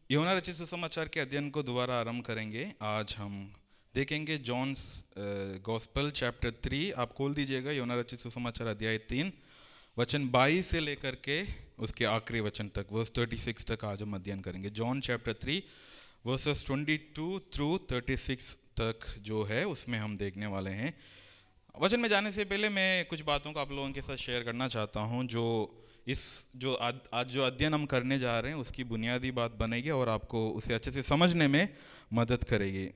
यूहन्ना रचित सुसमाचार के अध्ययन को दोबारा आरंभ करेंगे। आज हम देखेंगे जॉन्स गॉस्पेल चैप्टर 3। आप खोल दीजिएगा यूहन्ना रचित सुसमाचार अध्याय 3 वचन 22 से लेकर के उसके आखिरी वचन तक, वर्स 36 तक आज हम अध्ययन करेंगे। जॉन चैप्टर 3 वर्सेस 22 थ्रू 36 तक जो है उसमें हम देखने वाले हैं। वचन में जाने से पहले मैं कुछ बातों को आप लोगों के साथ शेयर करना चाहता हूं जो आज जो अध्ययन हम करने जा रहे हैं उसकी बुनियादी बात बनेगी और आपको उसे अच्छे से समझने में मदद करेगी।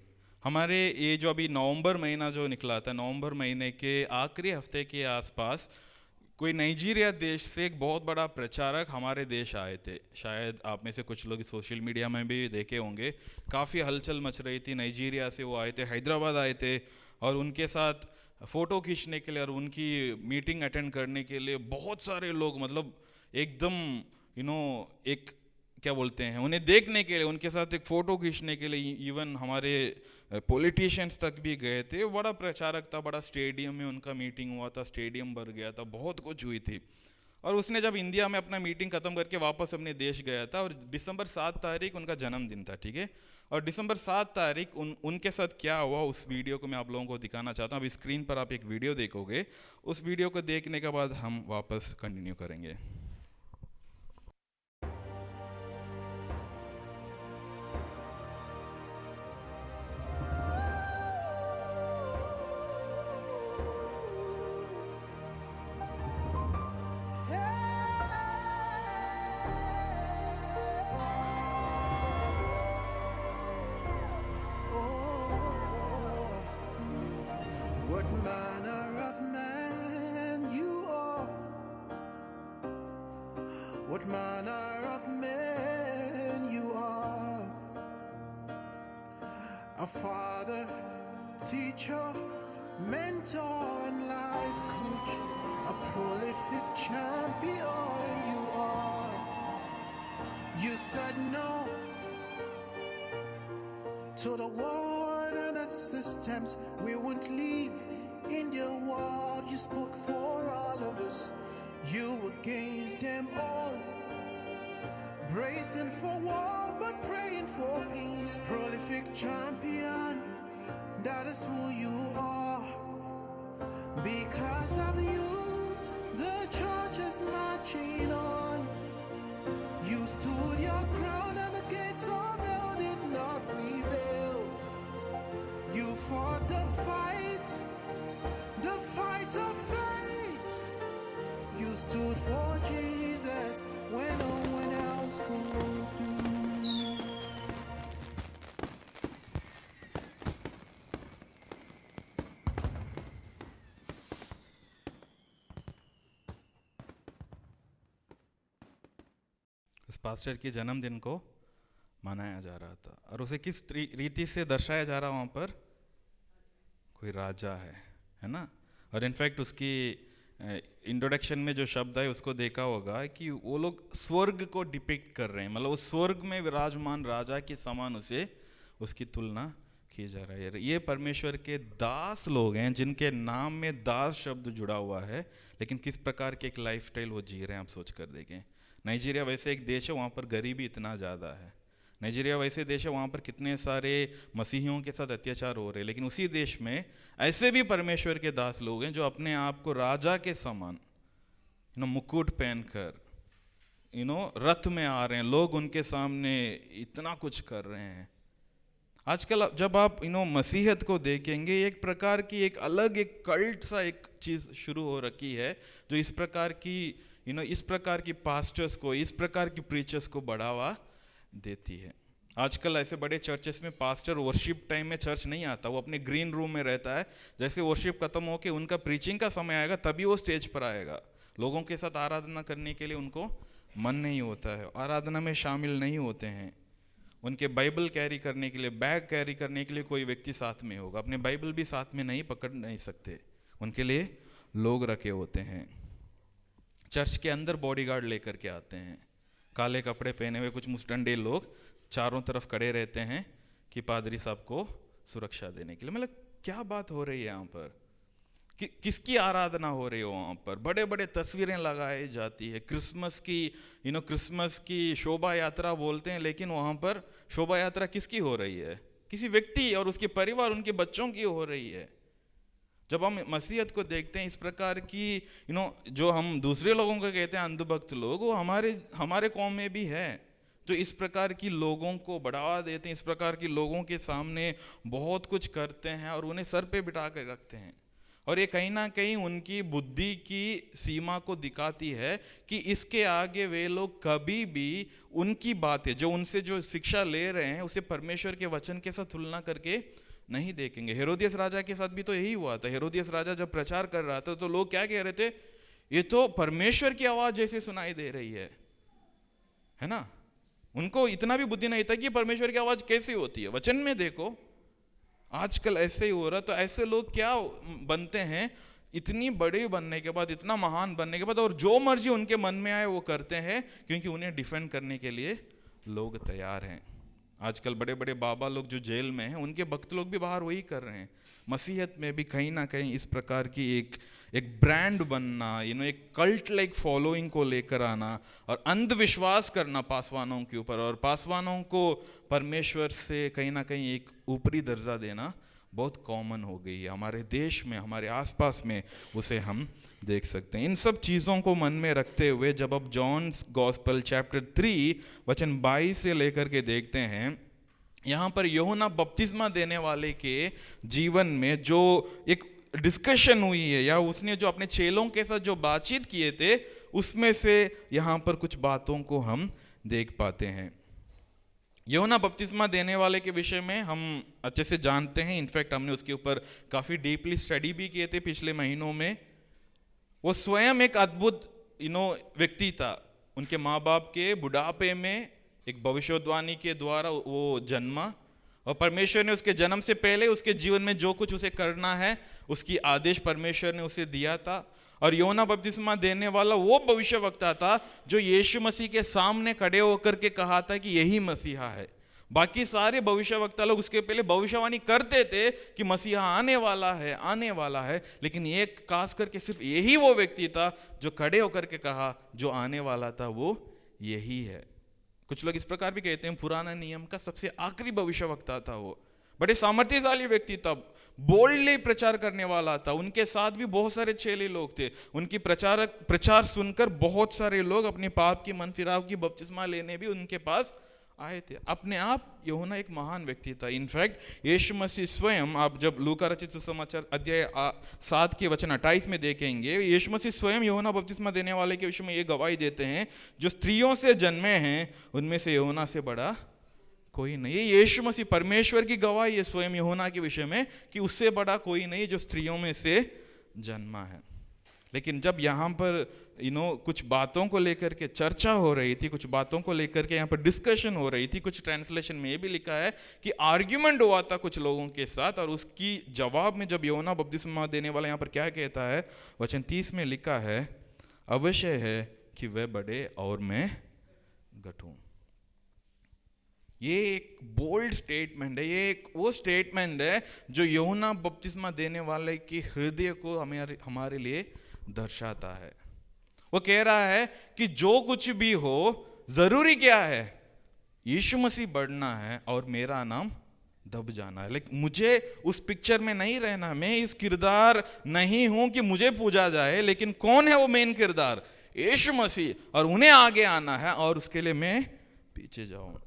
हमारे ये जो अभी नवंबर महीना जो निकला था, नवंबर महीने के आखिरी हफ्ते के आसपास कोई नाइजीरिया देश से एक बहुत बड़ा प्रचारक हमारे देश आए थे। शायद आप में से कुछ लोग सोशल मीडिया में भी देखे होंगे, काफ़ी हलचल मच रही थी। नाइजीरिया से वो आए थे, हैदराबाद आए थे और उनके साथ फ़ोटो खींचने के लिए और उनकी मीटिंग अटेंड करने के लिए बहुत सारे लोग, मतलब एकदम एक क्या बोलते हैं, उन्हें देखने के लिए, उनके साथ एक फ़ोटो खींचने के लिए इवन हमारे पॉलिटिशियंस तक भी गए थे। बड़ा प्रचारक था, बड़ा स्टेडियम में उनका मीटिंग हुआ था, स्टेडियम भर गया था, बहुत कुछ हुई थी। और उसने जब इंडिया में अपना मीटिंग ख़त्म करके वापस अपने देश गया था और दिसंबर 7 तारीख उनका जन्मदिन था, ठीक है। और दिसंबर 7 तारीख उनके साथ क्या हुआ उस वीडियो को मैं आप लोगों को दिखाना चाहता हूँ। अभी स्क्रीन पर आप एक वीडियो देखोगे, उस वीडियो को देखने के बाद हम वापस कंटिन्यू करेंगे। What manner of man you are? What manner of man you are? A father, teacher, mentor, and life coach. A prolific champion you are. You said no to the world and its systems. We won't live in the world. You spoke for all of us. You against them all. Bracing for war but praying for peace. Prolific champion, that is who you are. Because of you, the church is marching on. You stood your ground and the gates of hell did not prevail. You fought the fight of faith. You stood for Jesus when no one else could do. उस pastor के जन्मदिन को मनाया जा रहा था और उसे किस रीति से दर्शाया जा रहा वहाँ पर, कोई राजा है ना। और इनफैक्ट उसकी इंट्रोडक्शन में जो शब्द है उसको देखा होगा कि वो लोग स्वर्ग को डिपिक्ट कर रहे हैं, मतलब उस स्वर्ग में विराजमान राजा के समान उसे उसकी तुलना की जा रही है। ये परमेश्वर के दास लोग हैं जिनके नाम में दास शब्द जुड़ा हुआ है, लेकिन किस प्रकार के एक लाइफस्टाइल वो जी रहे हैं आप सोच कर देखें। नाइजीरिया वैसे एक देश है, वहाँ पर गरीबी इतना ज़्यादा है। नाइजीरिया वैसे देश है, वहाँ पर कितने सारे मसीहियों के साथ अत्याचार हो रहे हैं, लेकिन उसी देश में ऐसे भी परमेश्वर के दास लोग हैं जो अपने आप को राजा के समान मुकुट पहनकर रथ में आ रहे हैं। लोग उनके सामने इतना कुछ कर रहे हैं। आजकल जब आप मसीहत को देखेंगे, एक प्रकार की एक अलग एक कल्ट सा एक चीज़ शुरू हो रखी है जो इस प्रकार की पास्टर्स को, इस प्रकार की प्रीचर्स को बढ़ावा देती है। आजकल ऐसे बड़े चर्चेस में पास्टर वर्शिप टाइम में चर्च नहीं आता, वो अपने ग्रीन रूम में रहता है। जैसे वर्शिप खत्म होके उनका प्रीचिंग का समय आएगा तभी वो स्टेज पर आएगा। लोगों के साथ आराधना करने के लिए उनको मन नहीं होता है, आराधना में शामिल नहीं होते हैं। उनके बाइबल कैरी करने के लिए, बैग कैरी करने के लिए कोई व्यक्ति साथ में होगा, अपने बाइबल भी साथ में नहीं पकड़ नहीं सकते, उनके लिए लोग रखे होते हैं। चर्च के अंदर बॉडीगार्ड लेकर के आते हैं, काले कपड़े पहने हुए कुछ मुस्टंडे लोग चारों तरफ खड़े रहते हैं कि पादरी साहब को सुरक्षा देने के लिए। मतलब क्या बात हो रही है यहाँ पर। किसकी आराधना हो रही है वहाँ पर? बड़े बड़े तस्वीरें लगाई जाती है, क्रिसमस की क्रिसमस की शोभा यात्रा बोलते हैं, लेकिन वहाँ पर शोभा यात्रा किसकी हो रही है? किसी व्यक्ति और उसके परिवार, उनके बच्चों की हो रही है। जब हम मसीहत को देखते हैं इस प्रकार की जो हम दूसरे लोगों को कहते हैं अंधभक्त लोग, वो हमारे कौम में भी है, जो इस प्रकार की लोगों को बढ़ावा देते हैं, इस प्रकार की लोगों के सामने बहुत कुछ करते हैं और उन्हें सर पे बिठा कर रखते हैं। और ये कहीं ना कहीं उनकी बुद्धि की सीमा को दिखाती है कि इसके आगे वे लोग कभी भी उनकी बातें, जो उनसे जो शिक्षा ले रहे हैं, उसे परमेश्वर के वचन के साथ तुलना करके नहीं देखेंगे। हेरोदियस राजा के साथ भी तो यही हुआ था। हेरोदियस राजा जब प्रचार कर रहा था तो लोग क्या कह रहे थे? ये तो परमेश्वर की आवाज जैसे सुनाई दे रही है ना। उनको इतना भी बुद्धि नहीं था कि परमेश्वर की आवाज कैसी होती है, वचन में देखो। आजकल ऐसे ही हो रहा। तो ऐसे लोग क्या बनते हैं, इतनी बड़ी बनने के बाद, इतना महान बनने के बाद, और जो मर्जी उनके मन में आए वो करते हैं, क्योंकि उन्हें डिफेंड करने के लिए लोग तैयार हैं। आजकल बड़े बड़े बाबा लोग जो जेल में हैं, उनके भक्त लोग भी बाहर वही कर रहे हैं। मसीहत में भी कहीं ना कहीं इस प्रकार की एक ब्रांड बनना, एक कल्ट लाइक फॉलोइंग को लेकर आना और अंधविश्वास करना पासवानों के ऊपर, और पासवानों को परमेश्वर से कहीं ना कहीं एक ऊपरी दर्जा देना बहुत कॉमन हो गई है हमारे देश में, हमारे आसपास में उसे हम देख सकते हैं। इन सब चीज़ों को मन में रखते हुए जब अब जॉन गॉस्पेल चैप्टर 3 वचन 22 से लेकर के देखते हैं, यहाँ पर यूहन्ना बपतिस्मा देने वाले के जीवन में जो एक डिस्कशन हुई है, या उसने जो अपने चेलों के साथ जो बातचीत किए थे, उसमें से यहाँ पर कुछ बातों को हम देख पाते हैं। यूहन्ना बपतिस्मा देने वाले के विषय में हम अच्छे से जानते हैं। इनफैक्ट हमने उसके ऊपर काफ़ी डीपली स्टडी भी किए थे पिछले महीनों में। वो स्वयं एक अद्भुत व्यक्ति था। उनके माँ बाप के बुढ़ापे में एक भविष्यवाणी के द्वारा वो जन्मा, और परमेश्वर ने उसके जन्म से पहले उसके जीवन में जो कुछ उसे करना है उसकी आदेश परमेश्वर ने उसे दिया था। और यूहन्ना बपतिस्मा देने वाला वो भविष्यवक्ता था जो यीशु मसीह के सामने खड़े होकर के कहा था कि यही मसीहा है। बाकी सारे भविष्यवक्ता लोग उसके पहले भविष्यवाणी करते थे कि मसीहा आने वाला है, लेकिन ये खास करके सिर्फ यही वो व्यक्ति था जो खड़े होकर के कहा जो आने वाला था वो यही है। कुछ लोग इस प्रकार भी कहते हैं पुराना नियम का सबसे आखिरी भविष्यवक्ता था वो। बड़े सामर्थ्यशाली व्यक्ति था, बोल्डली प्रचार करने वाला था। उनके साथ भी बहुत सारे चेले लोग थे। उनकी प्रचार सुनकर बहुत सारे लोग अपने पाप की मन फिराव की बपतिस्मा लेने भी उनके पास आए थे। अपने आप यूहन्ना एक महान व्यक्ति था। इनफैक्ट यीशु मसीह स्वयं, आप जब लूका रचित सुसमाचार अध्याय 7 के वचन 28 में देखेंगे, यीशु मसीह स्वयं यूहन्ना बपतिस्मा देने वाले के विषय में ये गवाही देते हैं, जो स्त्रियों से जन्मे हैं उनमें से यूहन्ना से बड़ा कोई नहीं। ये यीशु मसीह परमेश्वर की गवाही है स्वयं यूहन्ना के विषय में कि उससे बड़ा कोई नहीं जो स्त्रियों में से जन्मा है। लेकिन जब यहाँ पर कुछ बातों को लेकर के चर्चा हो रही थी, कुछ बातों को लेकर के यहाँ पर डिस्कशन हो रही थी, कुछ ट्रांसलेशन में ये भी लिखा है कि आर्ग्यूमेंट हुआ था कुछ लोगों के साथ, और उसकी जवाब में जब यूहन्ना बपतिस्मा देने वाला यहाँ पर क्या कहता है, वचन 30 में लिखा है, अवश्य है कि वह बढ़े और मैं घटूं। ये एक बोल्ड स्टेटमेंट है। ये एक वो स्टेटमेंट है जो यूहन्ना बपतिस्मा देने वाले के हृदय को हमारे लिए दर्शाता है। वो कह रहा है कि जो कुछ भी हो, जरूरी क्या है, यीशु मसीह बढ़ना है और मेरा नाम दब जाना है। लेकिन मुझे उस पिक्चर में नहीं रहना, मैं इस किरदार नहीं हूं कि मुझे पूजा जाए, लेकिन कौन है वो मेन किरदार, यीशु मसीह, और उन्हें आगे आना है और उसके लिए मैं पीछे जाऊं।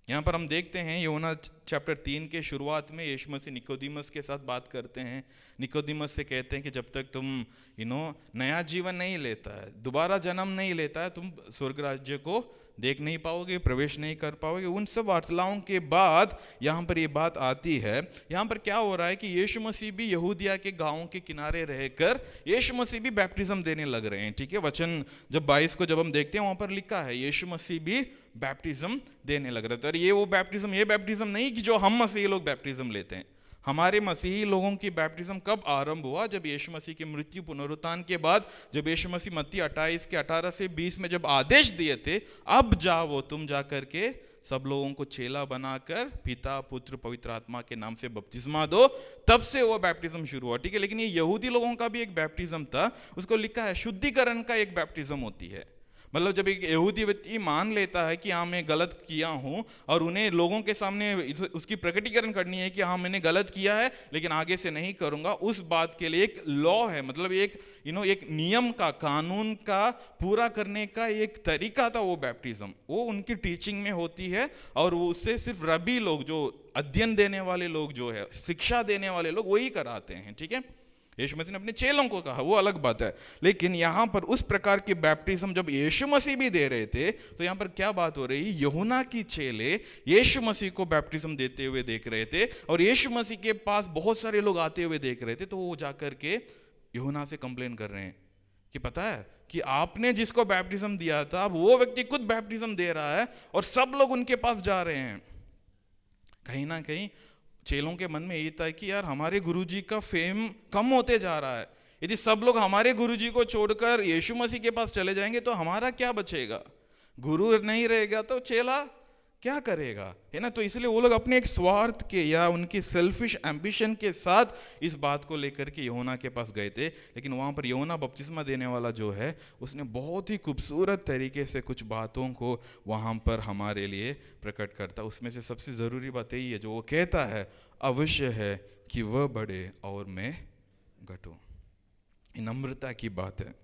यहाँ पर हम देखते हैं यूहन्ना चैप्टर 3 के शुरुआत में यीशु मसीह निकोदेमुस के साथ बात करते हैं। निकोदेमुस से कहते हैं कि जब तक तुम नया जीवन नहीं लेता है, दोबारा जन्म नहीं लेता है, तुम स्वर्ग राज्य को देख नहीं पाओगे, प्रवेश नहीं कर पाओगे। उन सब वार्तालापों के बाद यहाँ पर ये बात आती है। यहाँ पर क्या हो रहा है कि यीशु मसीह भी यहूदिया के गांवों के किनारे रहकर यीशु मसीह भी बैप्टिज्म देने लग रहे हैं। ठीक है, वचन जब 22 को जब हम देखते हैं वहाँ पर लिखा है यीशु मसीह भी बैप्टिज्म देने लग रहे थे। और ये बैप्टिज्म नहीं कि जो हम मसीही लोग बैप्टिज्म लेते हैं। हमारे मसीही लोगों की बैप्टिज्म कब आरंभ हुआ, जब यीशु मसीह की मृत्यु पुनरुत्थान के बाद, जब यीशु मसीह मत्ती 28 के 18 से 20 में जब आदेश दिए थे, अब जाओ तुम जा करके सब लोगों को चेला बनाकर पिता पुत्र पवित्र आत्मा के नाम से बपतिस्मा दो, तब से वो बैप्टिज्म शुरू हुआ, ठीक है। लेकिन ये यहूदी लोगों का भी एक बैप्टिज्म था, उसको लिखा है शुद्धिकरण का एक बैप्टिज्म होती है। मतलब जब एक यहूदी व्यक्ति मान लेता है कि हाँ मैं गलत किया हूँ, और उन्हें लोगों के सामने उसकी प्रकटीकरण करनी है कि हाँ मैंने गलत किया है लेकिन आगे से नहीं करूँगा, उस बात के लिए एक लॉ है, मतलब एक एक नियम का, कानून का पूरा करने का एक तरीका था वो बैप्टिज्म। वो उनकी टीचिंग में होती है, और वो उससे सिर्फ रबी लोग, जो अध्ययन देने वाले लोग, जो है शिक्षा देने वाले लोग, वही कराते हैं, ठीक है। यीशु मसीह ने अपने चेलों को कहा, वो अलग बात है। लेकिन यहाँ पर उस प्रकार की बैप्टिज्म जब यीशु मसीह भी दे रहे थे, तो यहाँ पर क्या बात हो रही, यूहन्ना की चेले यीशु मसीह को बैप्टिज्म देते हुए देख रहे थे, और यीशु मसीह के पास बहुत सारे लोग आते हुए देख रहे थे। तो वो जाकर के यूहन्ना से कंप्लेन कर रहे हैं कि पता है कि आपने जिसको बैप्टिज्म दिया था, अब वो व्यक्ति खुद बैप्टिज्म दे रहा है और सब लोग उनके पास जा रहे हैं। कहीं ना कहीं चेलों के मन में ये था कि यार हमारे गुरुजी का फेम कम होते जा रहा है, यदि सब लोग हमारे गुरुजी को छोड़कर यीशु मसीह के पास चले जाएंगे तो हमारा क्या बचेगा, गुरु नहीं रहेगा तो चेला क्या करेगा, है ना। तो इसलिए वो लोग अपने एक स्वार्थ के या उनकी सेल्फिश एम्बिशन के साथ इस बात को लेकर के यूहन्ना के पास गए थे। लेकिन वहाँ पर यूहन्ना बपतिस्मा देने वाला जो है, उसने बहुत ही खूबसूरत तरीके से कुछ बातों को वहाँ पर हमारे लिए प्रकट करता। उसमें से सबसे ज़रूरी बात यही है जो वो कहता है, अवश्य है कि वह बढ़े और मैं घटूं। नम्रता की बात है।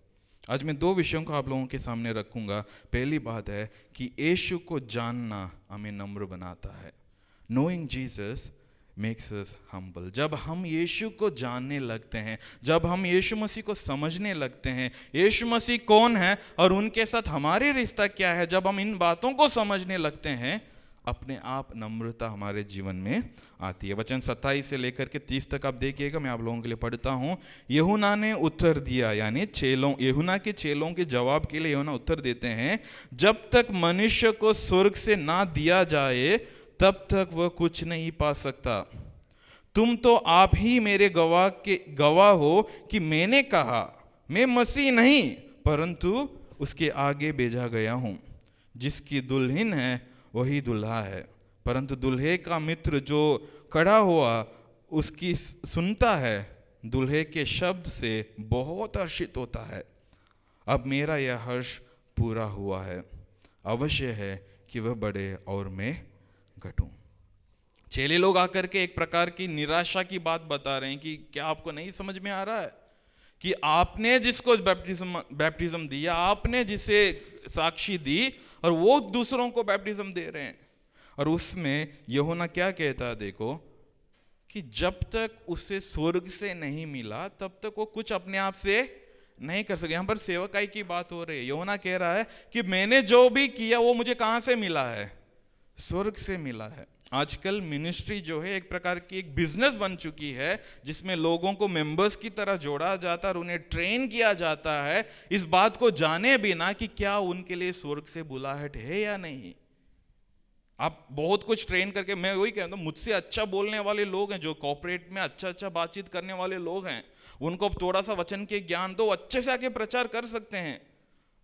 आज मैं दो विषयों को आप लोगों के सामने रखूंगा। पहली बात है कि यीशु को जानना हमें नम्र बनाता है। Knowing Jesus makes us humble. जब हम यीशु को जानने लगते हैं, जब हम यीशु मसीह को समझने लगते हैं, यीशु मसीह कौन है और उनके साथ हमारे रिश्ता क्या है, जब हम इन बातों को समझने लगते हैं, अपने आप नम्रता हमारे जीवन में आती है। वचन 27 से लेकर के 30 तक आप देखिएगा, मैं आप लोगों के लिए पढ़ता हूँ। यूहन्ना ने उत्तर दिया, यानी यूहन्ना के चेलों के जवाब के लिए यूहन्ना उत्तर देते हैं, जब तक मनुष्य को स्वर्ग से ना दिया जाए तब तक वह कुछ नहीं पा सकता। तुम तो आप ही मेरे गवाह हो कि मैंने कहा मैं मसीह नहीं परंतु उसके आगे भेजा गया हूँ। जिसकी दुल्हन है वही दुल्हा है, परंतु दुल्हे का मित्र जो खड़ा हुआ उसकी सुनता है, दुल्हे के शब्द से बहुत हर्षित होता है। अब मेरा यह हर्ष पूरा हुआ है। अवश्य है कि वह बढ़े और मैं घटूं। चेले लोग आकर के एक प्रकार की निराशा की बात बता रहे हैं कि क्या आपको नहीं समझ में आ रहा है कि आपने जिसको बैप्टिज्म दिया, आपने जिसे साक्षी दी, और वो दूसरों को बैप्टिज्म दे रहे हैं। और उसमें यूहन्ना क्या कहता है, देखो कि जब तक उसे स्वर्ग से नहीं मिला तब तक वो कुछ अपने आप से नहीं कर सके। यहाँ पर सेवकाई की बात हो रही है। यूहन्ना कह रहा है कि मैंने जो भी किया वो मुझे कहाँ से मिला है, स्वर्ग से मिला है। आजकल मिनिस्ट्री जो है एक प्रकार की एक बिजनेस बन चुकी है, जिसमें लोगों को मेंबर्स की तरह जोड़ा जाता है और उन्हें ट्रेन किया जाता है इस बात को जाने बिना कि क्या उनके लिए स्वर्ग से बुलाहट है या नहीं। आप बहुत कुछ ट्रेन करके, मैं वही कहता हूँ, मुझसे अच्छा बोलने वाले लोग हैं, जो कॉर्पोरेट में अच्छा बातचीत करने वाले लोग हैं, उनको थोड़ा सा वचन के ज्ञान दो, अच्छे से आके प्रचार कर सकते हैं।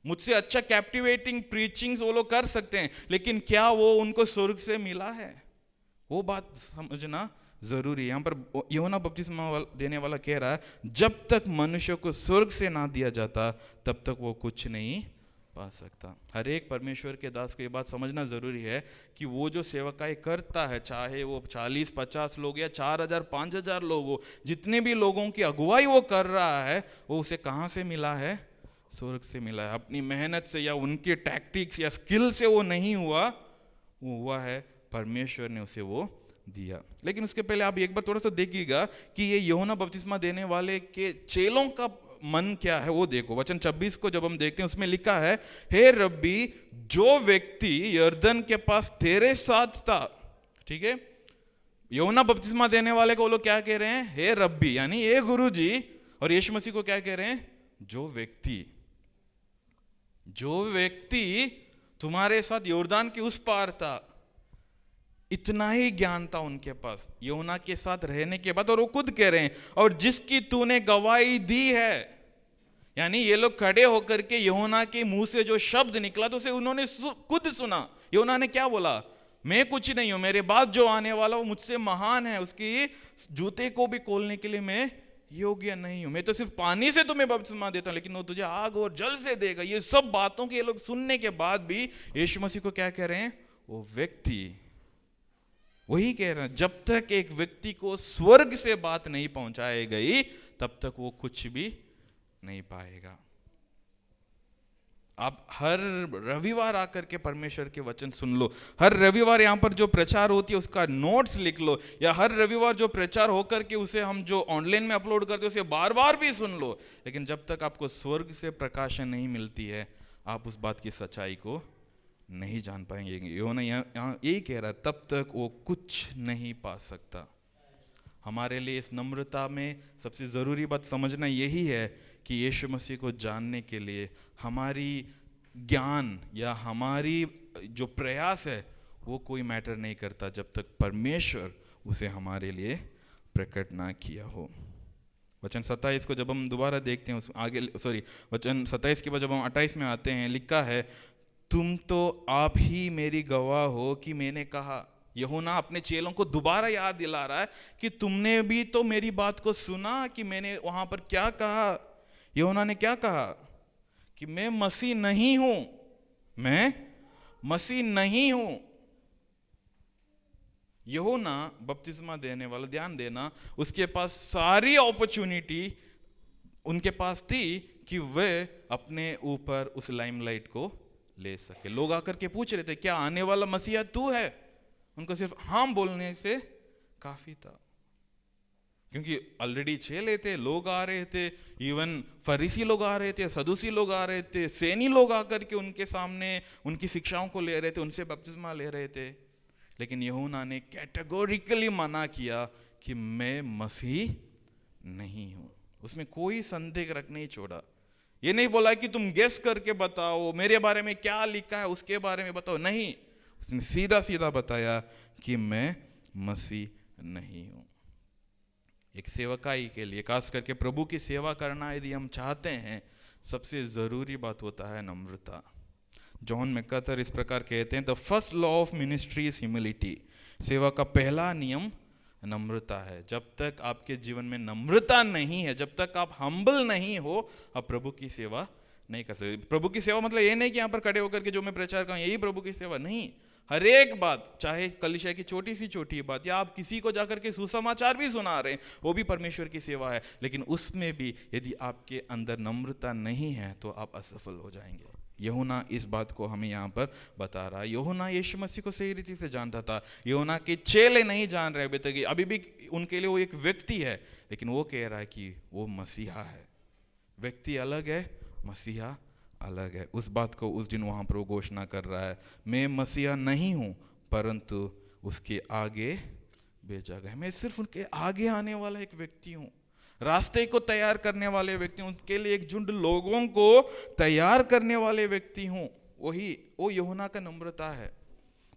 मुझसे अच्छा कैप्टिवेटिंग प्रीचिंग्स वो लोग कर सकते हैं, लेकिन क्या वो उनको स्वर्ग से मिला है, वो बात समझना जरूरी है। यहाँ पर यूहन्ना बपतिस्मा देने वाला कह रहा है, जब तक मनुष्य को स्वर्ग से ना दिया जाता तब तक वो कुछ नहीं पा सकता। हर एक परमेश्वर के दास को ये बात समझना जरूरी है कि वो जो सेवकाई करता है, चाहे वो 40-50 लोग या 4000-5000 लोग हो, जितने भी लोगों की अगुवाई वो कर रहा है, वो उसे कहाँ से मिला है, स्वर्ग से मिला है। अपनी मेहनत से या उनके टैक्टिक्स या स्किल से वो नहीं हुआ, वो हुआ है परमेश्वर ने उसे वो दिया। लेकिन उसके पहले आप एक बार थोड़ा सा देखिएगा कि ये यूहन्ना बपतिस्मा देने वाले के चेलों का मन क्या है, वो देखो। वचन 26 को जब हम देखते हैं, उसमें लिखा है, हे रब्बी, जो व्यक्ति यर्दन के पास तेरे साथ था, ठीक है, यूहन्ना बपतिस्मा देने वाले को वो लोग क्या कह रहे हैं, हे रब्बी, यानी हे गुरुजी, और यीशु मसीह को क्या कह रहे हैं, जो व्यक्ति तुम्हारे साथ यॉर्दन के उस पार था। इतना ही ज्ञान था उनके पास यूहन्ना के साथ रहने के बाद, और वो खुद कह रहे हैं, और जिसकी तूने गवाही दी है, यानी ये लोग खड़े होकर के यूहन्ना के मुंह से जो शब्द निकला तो उसे उन्होंने खुद सुना। यूहन्ना ने क्या बोला, मैं कुछ नहीं हूं, मेरे बाद जो आने वाला वो मुझसे महान है, उसके जूते को भी खोलने के लिए मैं योग्य नहीं हूं। मैं तो सिर्फ पानी से तुम्हें बपतिस्मा देता हूं, लेकिन वो तुझे आग और जल से देगा। ये सब बातों के लोग सुनने के बाद भी यीशु मसीह को क्या कह रहे हैं? वो व्यक्ति वही कह रहे हैं, जब तक एक व्यक्ति को स्वर्ग से बात नहीं पहुंचाई गई तब तक वो कुछ भी नहीं पाएगा। आप हर रविवार आकर के परमेश्वर के वचन सुन लो, हर रविवार यहाँ पर जो प्रचार होती है उसका नोट्स लिख लो, या हर रविवार जो प्रचार होकर के उसे हम जो ऑनलाइन में अपलोड करते हैं उसे बार बार भी सुन लो, लेकिन जब तक आपको स्वर्ग से प्रकाशन नहीं मिलती है आप उस बात की सच्चाई को नहीं जान पाएंगे। यूहन्ना यहाँ यही कह रहा है, तब तक वो कुछ नहीं पा सकता। हमारे लिए इस नम्रता में सबसे ज़रूरी बात समझना यही है कि यीशु मसीह को जानने के लिए हमारी ज्ञान या हमारी जो प्रयास है वो कोई मैटर नहीं करता जब तक परमेश्वर उसे हमारे लिए प्रकट ना किया हो। वचन 27 को जब हम दोबारा देखते हैं, उस आगे वचन 27 के बाद जब हम 28 में आते हैं, लिखा है, तुम तो आप ही मेरी गवाह हो कि मैंने कहा। यूहन्ना अपने चेलों को दोबारा याद दिला रहा है कि तुमने भी तो मेरी बात को सुना कि मैंने वहां पर क्या कहा। यूहन्ना ने क्या कहा? कि मैं मसीह नहीं हूं, मैं मसीह नहीं हूं। यूहन्ना बपतिस्मा देने वाला, ध्यान देना, उसके पास सारी अपॉर्चुनिटी उनके पास थी कि वे अपने ऊपर उस लाइमलाइट को ले सके। लोग आकर के पूछ रहे थे, क्या आने वाला मसीहा तू है? उनको सिर्फ हाँ बोलने से काफी था, क्योंकि ऑलरेडी चेले थे, लोग आ रहे थे, इवन फरीसी लोग आ रहे थे, सदूसी लोग आ रहे थे, सैनी लोग आकर के उनके सामने उनकी शिक्षाओं को ले रहे थे, उनसे बपतिस्मा ले रहे थे। लेकिन यूहन्ना ने कैटेगोरिकली मना किया कि मैं मसीह नहीं हूं। उसमें कोई संदेह रख नहीं छोड़ा। ये नहीं बोला कि तुम गेस करके बताओ, मेरे बारे में क्या लिखा है उसके बारे में बताओ, नहीं, उसने सीधा सीधा बताया कि मैं मसीह नहीं हूं। एक सेवकाई के लिए, खास करके प्रभु की सेवा करना यदि हम चाहते हैं, सबसे जरूरी बात होता है नम्रता। जॉन मैकआर्थर इस प्रकार कहते हैं, the first law of ministry is humility. सेवा का पहला नियम नम्रता है। जब तक आपके जीवन में नम्रता नहीं है, जब तक आप हम्बल नहीं हो, आप प्रभु की सेवा नहीं कर सकते। प्रभु की सेवा मतलब ये नहीं कि यहाँ पर खड़े होकर के जो मैं प्रचार करूं यही प्रभु की सेवा, नहीं। हर एक बात, चाहे कलीसिया की छोटी सी छोटी बात, या आप किसी को जाकर के सुसमाचार भी सुना रहे हैं, वो भी परमेश्वर की सेवा है। लेकिन उसमें भी यदि आपके अंदर नम्रता नहीं है तो आप असफल हो जाएंगे। यूहन्ना इस बात को हमें यहाँ पर बता रहा है। यूहन्ना यीशु मसीह को सही रीति से जानता था। यूहन्ना के चेले नहीं जान रहे अभी तक, अभी भी उनके लिए वो एक व्यक्ति है, लेकिन वो कह रहा है कि वो मसीहा है। व्यक्ति अलग है, मसीहा अलग है। उस बात को उस दिन वहाँ पर वो घोषणा कर रहा है, मैं मसीहा नहीं हूँ परंतु उसके आगे भेजा गया। मैं सिर्फ उनके आगे आने वाला एक व्यक्ति हूँ, रास्ते को तैयार करने वाले व्यक्ति हूँ, उनके लिए एक झुंड लोगों को तैयार करने वाले व्यक्ति हूँ। वही वो यूहन्ना का नम्रता है।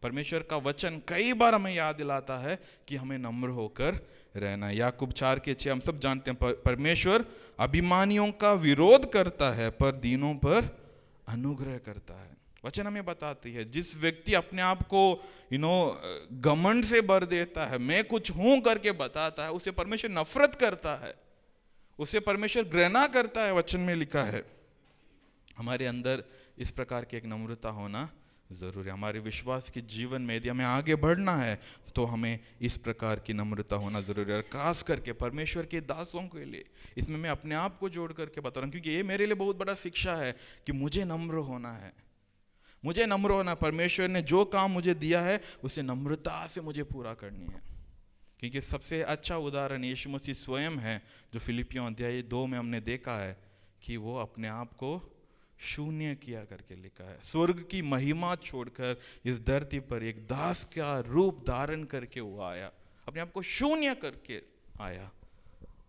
परमेश्वर का वचन कई बार हमें याद दिलाता है कि हमें नम्र होकर रहना। याकूब 4:6 हम सब जानते हैं, परमेश्वर अभिमानियों का विरोध करता है पर दीनों पर अनुग्रह करता है। वचन हमें बताती है, जिस व्यक्ति अपने आप को घमंड से भर देता है, मैं कुछ हूं करके बताता है, उसे परमेश्वर नफरत करता है, उसे परमेश्वर घृणा करता है। वचन में लिखा है। हमारे अंदर इस प्रकार की एक नम्रता होना जरूरी है। हमारे विश्वास के जीवन में यदि हमें आगे बढ़ना है तो हमें इस प्रकार की नम्रता होना जरूरी है। खास करके परमेश्वर के दासों के लिए, इसमें मैं अपने आप को जोड़ करके बता रहा हूँ, क्योंकि ये मेरे लिए बहुत बड़ा शिक्षा है कि मुझे नम्र होना है, मुझे नम्र होना। परमेश्वर ने जो काम मुझे दिया है उसे नम्रता से मुझे पूरा करनी है। क्योंकि सबसे अच्छा उदाहरण यीशु मसीह स्वयं है, जो फिलिपियों अध्याय 2 में हमने देखा है कि वो अपने आप को शून्य किया करके लिखा है। स्वर्ग की महिमा छोड़कर इस धरती पर एक दास का रूप धारण करके वो आया, अपने आप को शून्य करके आया।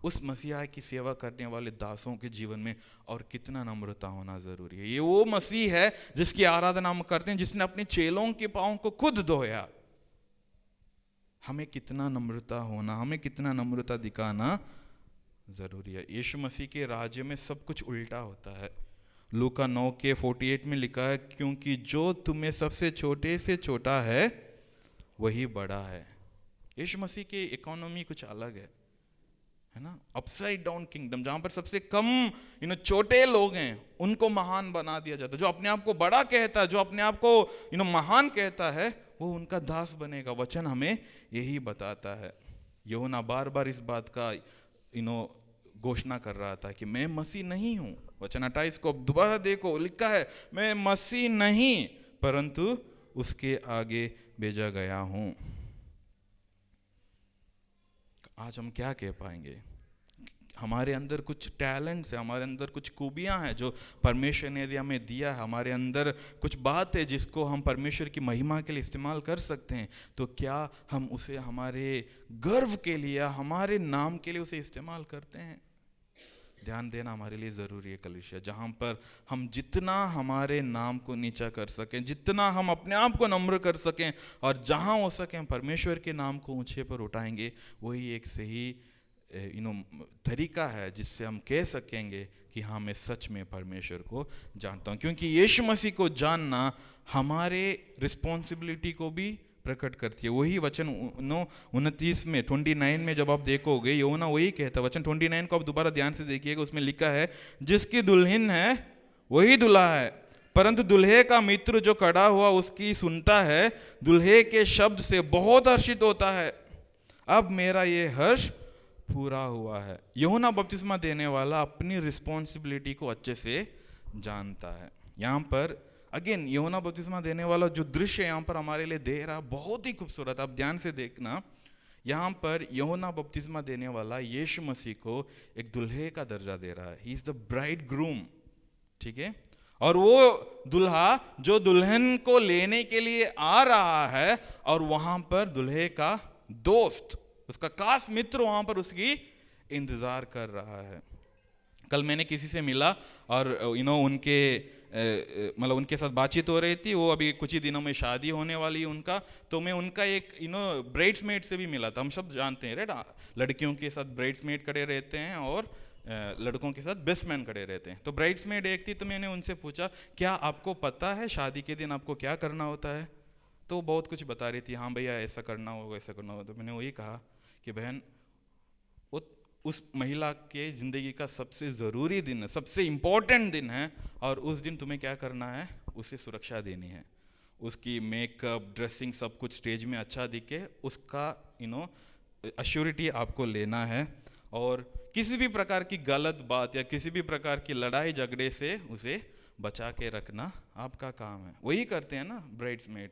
उस मसीहा की सेवा करने वाले दासों के जीवन में और कितना नम्रता होना जरूरी है। ये वो मसीह है जिसकी आराधना हम करते हैं, जिसने अपने चेलों के पांवों को खुद धोया। हमें कितना नम्रता होना, हमें कितना नम्रता दिखाना जरूरी है। यीशु मसीह के राज्य में सब कुछ उल्टा होता है। लूका 9:48 में लिखा है, क्योंकि जो तुम्हें सबसे छोटे से छोटा है वही बड़ा है। यीशु मसीह की इकोनॉमी कुछ अलग है ना, अपसाइड डाउन किंगडम, जहां पर सबसे कम छोटे लोग हैं उनको महान बना दिया जाता है। जो अपने आप को बड़ा कहता है, जो अपने आप को महान कहता है, वो उनका दास बनेगा। वचन हमें यही बताता है। यूहन्ना बार बार इस बात का घोषणा कर रहा था कि मैं मसीह नहीं हूं। वचन 28 को दोबारा देखो, लिखा है मैं मसीह नहीं परंतु उसके आगे भेजा गया हूं। आज हम क्या कह पाएंगे? हमारे अंदर कुछ टैलेंट्स है, हमारे अंदर कुछ खूबियां हैं जो परमेश्वर ने यदि हमें दिया है, हमारे अंदर कुछ बात है जिसको हम परमेश्वर की महिमा के लिए इस्तेमाल कर सकते हैं, तो क्या हम उसे हमारे गर्व के लिए, हमारे नाम के लिए उसे इस्तेमाल करते हैं? ध्यान देना हमारे लिए ज़रूरी है कलीसिया। जहाँ पर हम जितना हमारे नाम को नीचा कर सकें, जितना हम अपने आप को नम्र कर सकें, और जहाँ हो सके हम परमेश्वर के नाम को ऊंचे पर उठाएंगे, वही एक सही तरीका है जिससे हम कह सकेंगे कि हाँ, मैं सच में परमेश्वर को जानता हूँ। क्योंकि यीशु मसीह को जानना हमारे रिस्पॉन्सिबिलिटी को भी प्रकट करती है। वही वचन 29 में 29 में जब आप देखोगे, यूहन्ना वही कहता है। वचन 29 को आप दोबारा ध्यान से देखिएगा, उसमें लिखा है जिसकी दुल्हन है वही दूल्हा है, परंतु दूल्हे का मित्र जो खड़ा हुआ उसकी सुनता है, दूल्हे के शब्द से बहुत हर्षित होता है। अब मेरा ये हर्ष पूरा हुआ है। यूहन्ना बपतिस्मा देने वाला अपनी रिस्पॉन्सिबिलिटी को अच्छे से जानता है। यहाँ पर अगेन यूहन्ना बपतिस्मा देने वाला जो दृश्य यहाँ पर हमारे लिए दे रहा, बहुत ही खूबसूरत। आप ध्यान से देखना, यहाँ पर यूहन्ना बपतिस्मा देने वाला यीशु मसीह को एक दूल्हे का दर्जा दे रहा है। He is the bride groom, ठीक है। और वो दूल्हा जो दुल्हन को लेने के लिए आ रहा है, और वहां पर दूल्हे का दोस्त, उसका खास मित्र वहां पर उसकी इंतजार कर रहा है। कल मैंने किसी से मिला और उनके मतलब उनके साथ बातचीत हो रही थी। वो अभी कुछ ही दिनों में शादी होने वाली है उनका, तो मैं उनका एक ब्राइड्समेड से भी मिला था। हम सब जानते हैं राइट, लड़कियों के साथ ब्राइड्समेड खड़े रहते हैं और लड़कों के साथ बेस्ट मैन खड़े रहते हैं। तो ब्राइड्समेड एक थी, तो मैंने उनसे पूछा क्या आपको पता है शादी के दिन आपको क्या करना होता है? तो बहुत कुछ बता रही थी, हाँ भैया ऐसा करना होगा ऐसा करना होगा। तो मैंने वही कहा कि बहन, उस महिला के ज़िंदगी का सबसे ज़रूरी दिन है, सबसे इम्पोर्टेंट दिन है, और उस दिन तुम्हें क्या करना है? उसे सुरक्षा देनी है। उसकी मेकअप, ड्रेसिंग, सब कुछ स्टेज में अच्छा दिखे, उसका अश्योरिटी आपको लेना है। और किसी भी प्रकार की गलत बात या किसी भी प्रकार की लड़ाई झगड़े से उसे बचा के रखना आपका काम है। वही करते हैं ना ब्राइड्समेड,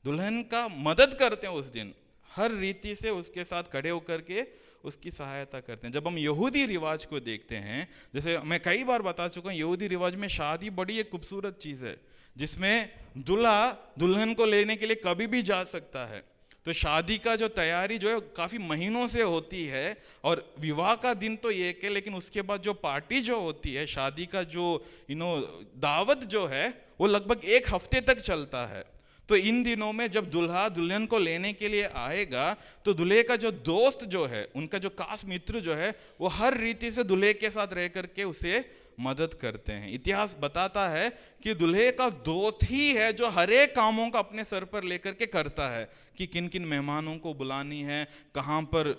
दुल्हन का मदद करते हैं उस दिन, हर रीति से उसके साथ खड़े होकर के उसकी सहायता करते हैं। जब हम यहूदी रिवाज को देखते हैं, जैसे मैं कई बार बता चुका हूँ, यहूदी रिवाज में शादी बड़ी एक खूबसूरत चीज़ है, जिसमें दूल्हा दुल्हन को लेने के लिए कभी भी जा सकता है। तो शादी का जो तैयारी जो है काफ़ी महीनों से होती है, और विवाह का दिन तो एक है, लेकिन उसके बाद जो पार्टी जो होती है, शादी का जो दावत जो है, वो लगभग 1 हफ्ते तक चलता है। तो इन दिनों में जब दूल्हा दुल्हन को लेने के लिए आएगा, तो दूल्हे का जो दोस्त जो है, उनका जो खास मित्र जो है, वो हर रीति से दूल्हे के साथ रह करके उसे मदद करते हैं। इतिहास बताता है कि दूल्हे का दोस्त ही है जो हर एक कामों का अपने सर पर लेकर के करता है, कि किन किन मेहमानों को बुलानी है, कहाँ पर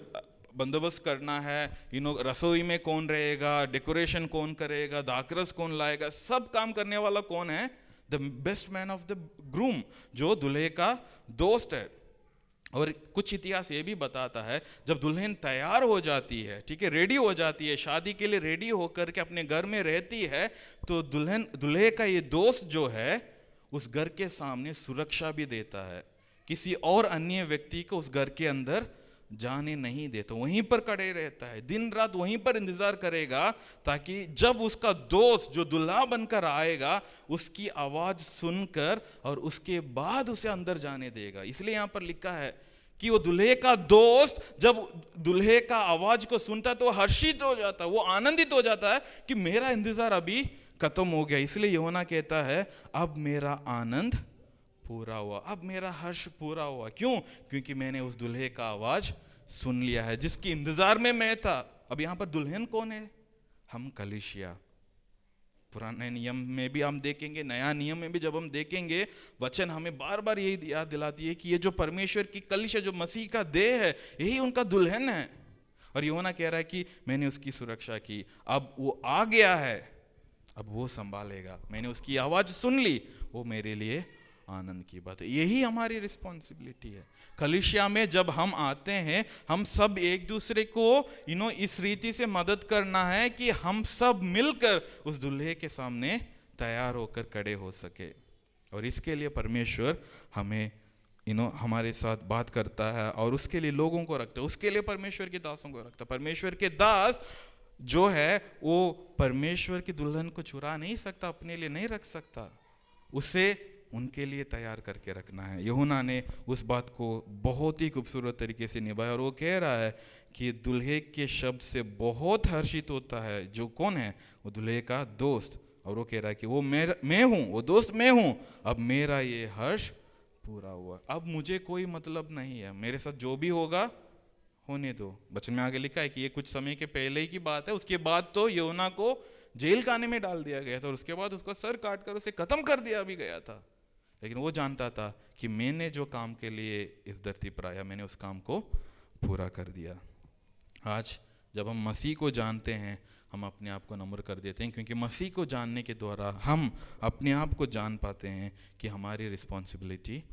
बंदोबस्त करना है, रसोई में कौन रहेगा, डेकोरेशन कौन करेगा, दाकरस कौन लाएगा, सब काम करने वाला कौन है? The best man of the groom, जो दूल्हे का दोस्त है। और कुछ इतिहास ये भी बताता है, जब दुल्हन तैयार हो जाती है, ठीक है, रेडी हो जाती है, शादी के लिए रेडी होकर के अपने घर में रहती है, तो दूल्हे का ये दोस्त जो है उस घर के सामने सुरक्षा भी देता है, किसी और अन्य व्यक्ति को उस घर के अंदर जाने नहीं देता, वहीं पर खड़े रहता है, दिन रात वहीं पर इंतजार करेगा, ताकि जब उसका दोस्त जो दूल्हा बनकर आएगा उसकी आवाज सुनकर और उसके बाद उसे अंदर जाने देगा। इसलिए यहाँ पर लिखा है कि वो दूल्हे का दोस्त जब दूल्हे का आवाज को सुनता तो हर्षित हो जाता, वो आनंदित हो जाता है कि मेरा इंतजार अभी खत्म हो गया। इसलिए यूहन्ना कहता है अब मेरा आनंद पूरा हुआ, अब मेरा हर्ष पूरा हुआ। क्यों? क्योंकि मैंने उस दूल्हे का आवाज सुन लिया है जिसकी इंतजार में मैं था। अब यहां पर दुल्हन कौन है? हम कलीसिया, पुराने नियम में भी हम देखेंगे, नया नियम में भी जब हम देखेंगे, वचन हमें बार बार यही याद दिलाती है कि ये जो परमेश्वर की कलीसिया, जो मसीह का देह है, यही उनका दुल्हन है। और यूहन्ना कह रहा है कि मैंने उसकी सुरक्षा की, अब वो आ गया है, अब वो संभालेगा, मैंने उसकी आवाज सुन ली, वो मेरे लिए आनंद की बात है। यही हमारी रिस्पॉन्सिबिलिटी है। कलीसिया में जब हम आते हैं, हम सब एक दूसरे को इस रीति से मदद करना है कि हम सब मिलकर उस दूल्हे के सामने तैयार होकर खड़े हो सके। और इसके लिए परमेश्वर हमें हमारे साथ बात करता है और उसके लिए लोगों को रखता है, उसके लिए परमेश्वर के दासों को रखता है। परमेश्वर के दास जो है वो परमेश्वर की दुल्हन को चुरा नहीं सकता, अपने लिए नहीं रख सकता, उसे उनके लिए तैयार करके रखना है। यूहन्ना ने उस बात को बहुत ही खूबसूरत तरीके से निभाया और वो कह रहा है कि दुल्हे के शब्द से बहुत हर्षित होता है। जो कौन है? वो दुल्हे का दोस्त। और वो कह रहा है कि वो मैं हूँ, वो दोस्त मैं हूँ, अब मेरा ये हर्ष पूरा हुआ, अब मुझे कोई मतलब नहीं है, मेरे साथ जो भी होगा होने दो। वचन में आगे लिखा है कि ये कुछ समय के पहले ही की बात है। उसके बाद तो यूहन्ना को जेल खाने में डाल दिया गया था और उसके बाद उसका सर काट कर उसे खत्म कर दिया भी गया था। लेकिन वो जानता था कि मैंने जो काम के लिए इस धरती पर आया, मैंने उस काम को पूरा कर दिया। आज जब हम मसीह को जानते हैं, हम अपने आप को नम्र कर देते हैं, क्योंकि मसीह को जानने के द्वारा हम अपने आप को जान पाते हैं कि हमारी रिस्पॉन्सिबिलिटी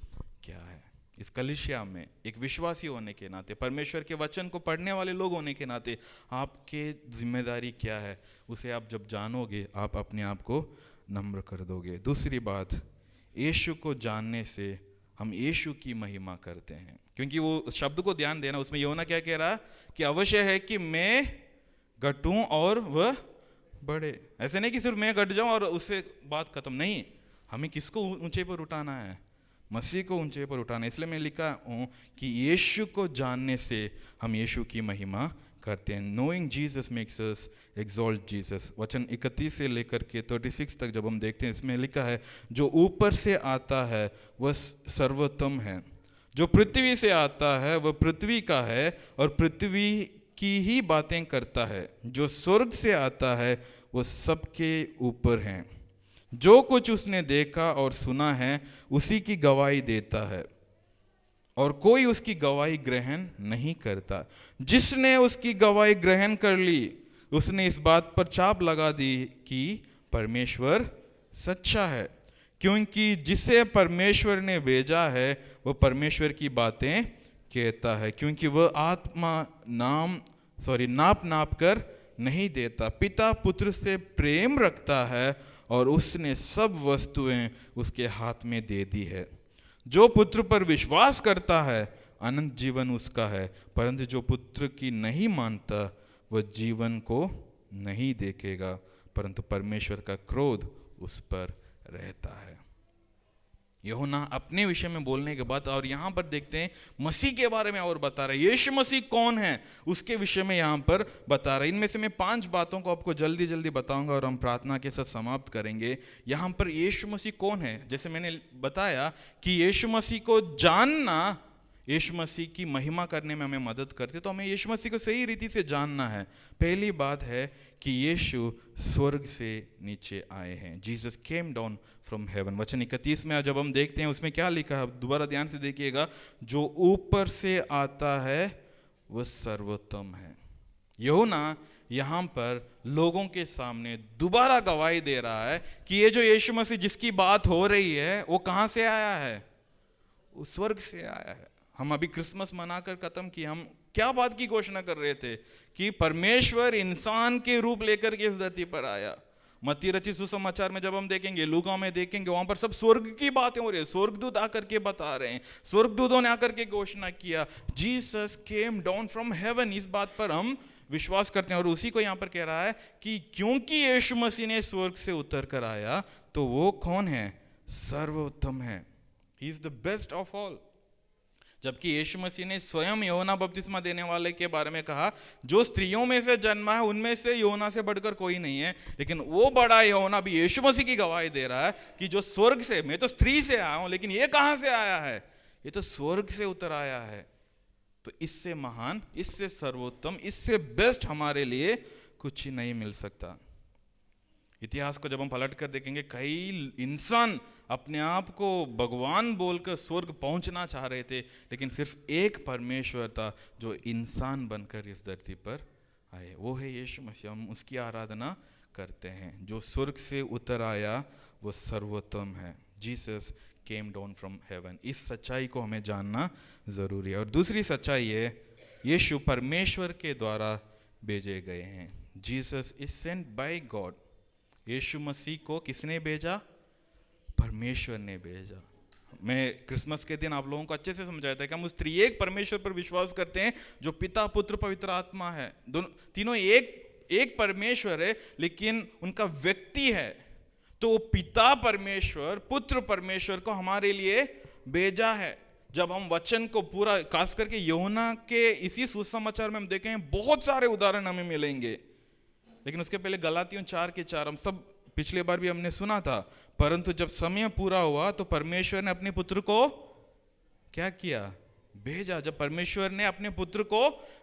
क्या है। इस कलीसिया में एक विश्वासी होने के नाते, परमेश्वर के वचन को पढ़ने वाले लोग होने के नाते आपके जिम्मेदारी क्या है, उसे आप जब जानोगे, आप अपने आप को नम्र कर दोगे। दूसरी बात, यीशु को जानने से हम यीशु की महिमा करते हैं। क्योंकि वो शब्द को ध्यान देना, उसमें यूहन्ना क्या कह रहा कि अवश्य है कि मैं घटूं और वह बढ़े। ऐसे नहीं कि सिर्फ मैं घट जाऊं और उससे बात खत्म, नहीं, हमें किसको ऊंचे पर उठाना है? मसीह को ऊंचे पर उठाना। इसलिए मैं लिखा हूं कि यीशु को जानने से हम यीशु की महिमा करते हैं। Knowing Jesus makes us exalt Jesus. वचन 31 से लेकर के 36 तक जब हम देखते हैं, इसमें लिखा है, जो ऊपर से आता है वह सर्वोत्तम है, जो पृथ्वी से आता है वह पृथ्वी का है और पृथ्वी की ही बातें करता है, जो स्वर्ग से आता है वह सबके ऊपर है, जो कुछ उसने देखा और सुना है उसी की गवाही देता है और कोई उसकी गवाही ग्रहण नहीं करता। जिसने उसकी गवाही ग्रहण कर ली, उसने इस बात पर छाप लगा दी कि परमेश्वर सच्चा है, क्योंकि जिसे परमेश्वर ने भेजा है वह परमेश्वर की बातें कहता है, क्योंकि वह आत्मा नाप नाप कर नहीं देता। पिता पुत्र से प्रेम रखता है और उसने सब वस्तुएं उसके हाथ में दे दी है। जो पुत्र पर विश्वास करता है अनंत जीवन उसका है, परंतु जो पुत्र की नहीं मानता वह जीवन को नहीं देखेगा, परंतु परमेश्वर का क्रोध उस पर रहता है। यूहन्ना अपने विषय में बोलने के बाद और यहाँ पर देखते हैं मसीह के बारे में और बता रहा है। यीशु मसीह कौन है उसके विषय में यहाँ पर बता रहा है। इनमें से मैं 5 बातों को आपको जल्दी जल्दी बताऊंगा और हम प्रार्थना के साथ समाप्त करेंगे। यहाँ पर यीशु मसीह कौन है, जैसे मैंने बताया कि यीशु मसीह को जानना यीशु मसीह की महिमा करने में हमें मदद करती, तो हमें यीशु मसीह को सही रीति से जानना है। पहली बात है कि यीशु स्वर्ग से नीचे आए हैं। Jesus came down from heaven. वचन 31 में जब हम देखते हैं उसमें क्या लिखा है, दोबारा ध्यान से देखिएगा, जो ऊपर से आता है वह सर्वोत्तम है। यूहन्ना यहाँ पर लोगों के सामने दोबारा गवाही दे रहा है कि ये जो यीशु मसीह जिसकी बात हो रही है वो कहाँ से आया है? वो स्वर्ग से आया है। हम अभी क्रिसमस मनाकर खत्म की, हम क्या बात की घोषणा कर रहे थे कि परमेश्वर इंसान के रूप लेकर के इस धरती पर आया। मत्ती रचित सुसमाचार में जब हम देखेंगे, लूका में देखेंगे, वहां पर सब स्वर्ग की बातें हो रही है, स्वर्गदूत आकर के बता रहे हैं, स्वर्गदूतों ने आकर के घोषणा किया Jesus came down from heaven. इस बात पर हम विश्वास करते हैं और उसी को यहाँ पर कह रहा है कि क्योंकि यीशु मसीह ने स्वर्ग से उतर कर आया तो वो कौन है? सर्वोत्तम है। He is the best of all. जबकि यीशु मसीह ने स्वयं यूहन्ना बपतिस्मा देने वाले के बारे में कहा, जो स्त्रियों में से जन्मा है उनमें से यूहन्ना से बढ़कर कोई नहीं है, लेकिन वो बड़ा यूहन्ना भी यीशु मसीह की गवाही दे रहा है कि जो स्वर्ग से, मैं तो स्त्री से आया हूं लेकिन ये कहां से आया है? ये तो स्वर्ग से उतर आया है। तो इससे महान, इससे सर्वोत्तम, इससे बेस्ट हमारे लिए कुछ ही नहीं मिल सकता। इतिहास को जब हम पलट कर देखेंगे, कई इंसान अपने आप को भगवान बोलकर स्वर्ग पहुंचना चाह रहे थे, लेकिन सिर्फ एक परमेश्वर था जो इंसान बनकर इस धरती पर आए, वो है यीशु मसीह। हम उसकी आराधना करते हैं। जो स्वर्ग से उतर आया वो सर्वोत्तम है। Jesus came down from heaven. इस सच्चाई को हमें जानना जरूरी है। और दूसरी सच्चाई है, यीशु परमेश्वर के द्वारा भेजे गए हैं। Jesus is sent by God. Yeshu Masih को किसने भेजा? परमेश्वर ने भेजा। मैं क्रिसमस के दिन आप लोगों को अच्छे से समझाया था कि हम उस त्रिएक परमेश्वर पर विश्वास करते हैं जो पिता, पुत्र, पवित्र आत्मा है। दोनों तीनों एक परमेश्वर है, लेकिन उनका व्यक्ति है। तो पिता परमेश्वर, पुत्र परमेश्वर को हमारे लिए भेजा है। जब हम वचन को पूरा, खास करके यूहन्ना के इसी सुसमाचार में हम देखें, बहुत सारे उदाहरण हमें मिलेंगे। लेकिन उसके पहले गलातियों 4:4 हम सब पिछले बार भी हमने सुना था। परंतु जब समय पूरा हुआ तो परमेश्वर ने अपने पुत्र को क्या किया? भेजा। जब परमेश्वर ने अपने पुत्र को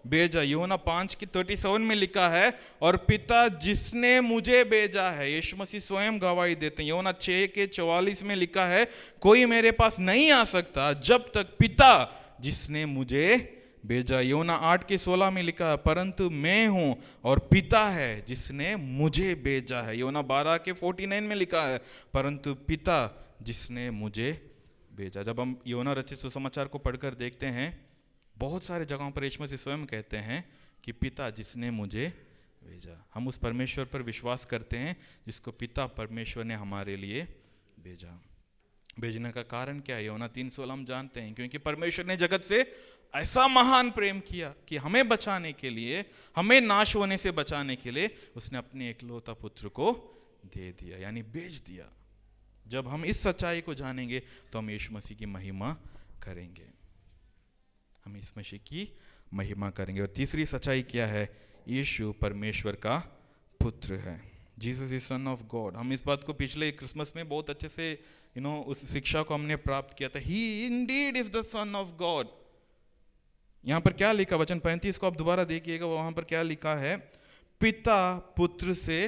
भेजा, यूहन्ना 5:37 में लिखा है, और पिता जिसने मुझे भेजा है, यीशु मसीह स्वयं गवाही देते हैं। यूहन्ना 6:44 में लिखा है, कोई मेरे पास नहीं आ सकता जब तक पिता जिसने मुझे भेजा। यूहन्ना 8:16 में लिखा है, परंतु मैं हूं और पिता है जिसने मुझे भेजा है। यूहन्ना 12:49 में लिखा है, परंतु पिता जिसने मुझे भेजा। जब हम यूहन्ना रचित सुसमाचार को पढ़कर देखते हैं, बहुत सारे जगहों पर यीशु मसीह स्वयं कहते हैं कि पिता जिसने मुझे भेजा। हम उस परमेश्वर पर विश्वास करते हैं जिसको पिता परमेश्वर ने हमारे लिए भेजा। भेजने का कारण क्या है? यूहन्ना 3:16 हम जानते हैं, क्योंकि परमेश्वर ने जगत से ऐसा महान प्रेम किया कि हमें बचाने के लिए, हमें नाश होने से बचाने के लिए उसने अपने एकलौता पुत्र को दे दिया, यानी भेज दिया। जब हम इस सच्चाई को जानेंगे तो हम यीशु मसीह की महिमा करेंगे। हम यीशु मसीह की महिमा करेंगे। और तीसरी सच्चाई क्या है? यीशु परमेश्वर का पुत्र है। Jesus is sun of God. हम इस बात को पिछले क्रिसमस में बहुत अच्छे से उस शिक्षा को हमने प्राप्त किया था। He indeed is the son of God. यहां पर क्या लिखा? वचन 35 को आप दोबारा देखिएगा, वहां पर क्या लिखा है? पिता पुत्र से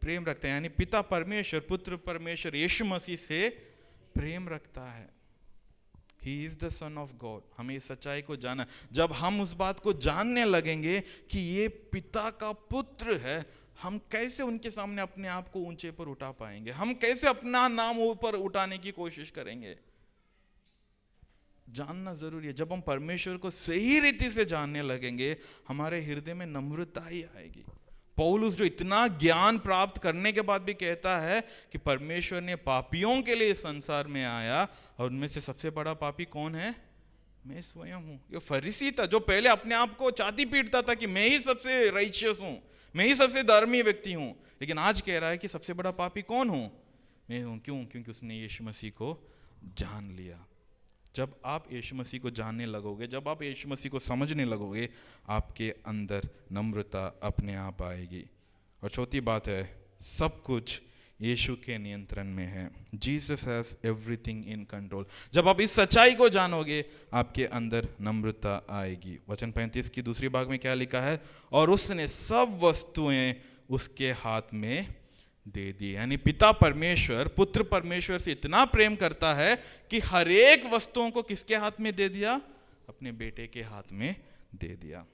प्रेम रखता है, यानी पिता परमेश्वर, पुत्र परमेश्वर यीशु मसीह से प्रेम रखता है। He is the son of God। हमें इस सच्चाई को जाना। जब हम उस बात को जानने लगेंगे कि ये पिता का पुत्र है, हम कैसे उनके सामने अपने आप को ऊंचे पर उठा पाएंगे? हम कैसे अपना नाम ऊपर उठाने की कोशिश करेंगे? जानना जरूरी है। जब हम परमेश्वर को सही रीति से जानने लगेंगे, हमारे हृदय में नम्रता ही आएगी। पौलुस जो इतना ज्ञान प्राप्त करने के बाद भी कहता है कि परमेश्वर ने पापियों के लिए संसार में आया, और उनमें से सबसे बड़ा पापी कौन है? मैं स्वयं हूं। ये फरीसी था जो पहले अपने आप को छाती पीटता था कि मैं ही सबसे राइचियस हूं, मैं ही सबसे धर्मी व्यक्ति हूं, लेकिन आज कह रहा है कि सबसे बड़ा पापी कौन हूं? मैं हूं। क्यों? क्योंकि उसने यीशु मसीह को जान लिया। जब आप यीशु मसीह को जानने लगोगे, जब आप यीशु मसीह को समझने लगोगे, आपके अंदर नम्रता अपने आप आएगी। और चौथी बात है, सब कुछ यीशु के नियंत्रण में है। Jesus has everything in control. जब आप इस सच्चाई को जानोगे, आपके अंदर नम्रता आएगी। वचन 35 की दूसरी भाग में क्या लिखा है? और उसने सब वस्तुएं उसके हाथ में दे दी। यानी पिता परमेश्वर पुत्र परमेश्वर से इतना प्रेम करता है कि हर एक वस्तुओं को किसके हाथ में दे दिया? अपने बेटे के हाथ में दे दिया।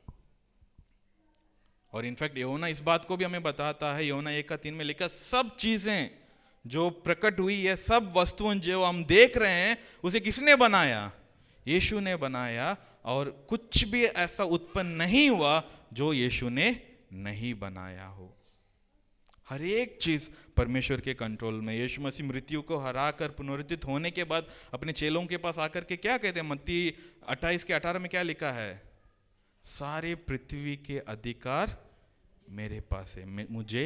और इनफैक्ट यूहन्ना इस बात को भी हमें बताता है। यूहन्ना 1:3 में लिखा, सब चीजें जो प्रकट हुई है, सब वस्तुएं जो हम देख रहे हैं, उसे किसने बनाया? यीशु ने बनाया। और कुछ भी ऐसा उत्पन्न नहीं हुआ जो यीशु ने नहीं बनाया हो। हर एक चीज परमेश्वर के कंट्रोल में। यीशु मसीह मृत्यु को हराकर पुनरुत्थित होने के बाद अपने चेलों के पास आकर के क्या कहते हैं? मत्ती 28:18 में क्या लिखा है? सारे पृथ्वी के अधिकार मेरे पास है, मुझे